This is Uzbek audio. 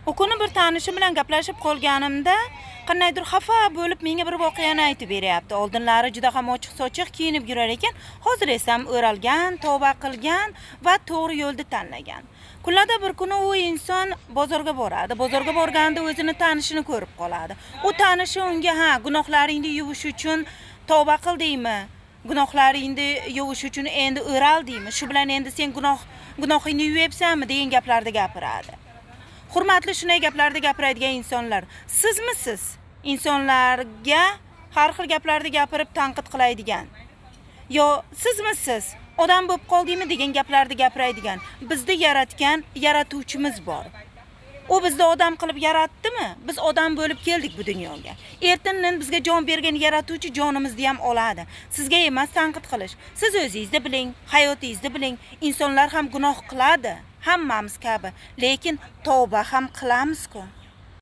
U kuni bir tanishim bilan gaplashib qolganimda qandaydir xafa bo'lib menga bir voqeani aytib beryapti. Oldinlari juda ham ochiq-sochiq kiyinib yurar ekan, hozir esa o'ralgan, tavba qilgan va to'g'ri yo'lni tanlagan. Kunlarda bir kuni u inson bozorga boradi. Bozorga borganda o'zini tanishini ko'rib qoladi. U tanishi unga gunohlaringni yuvish uchun tavba qil deymi? Gunohlaringni yuvish uchun endi o'ral deymi? Shu bilan endi sen gunohingni yuvibsanmi degan gaplarni gapiradi. Hurmatli shunday gaplarni gapiradigan insonlar, sizmisiz? Insonlarga har xil gaplarni gapirib tanqid qiladigan. Yo sizmisiz? Odam bo'lib qoldingmi degan gaplarni gapiradigan. Bizni yaratgan yaratuvchimiz bor. U bizni odam qilib yaratdimi? Biz odam bo'lib keldik bu dunyoga. Ertadan bizga jon bergan yaratuvchi jonimizni ham oladi. Sizga emas tanqid qilish. Siz o'zingizni biling, hayotingizni biling. Insonlar ham gunoh qiladi, hammamiz kabi. Lekin tavba ham qilamiz-ku.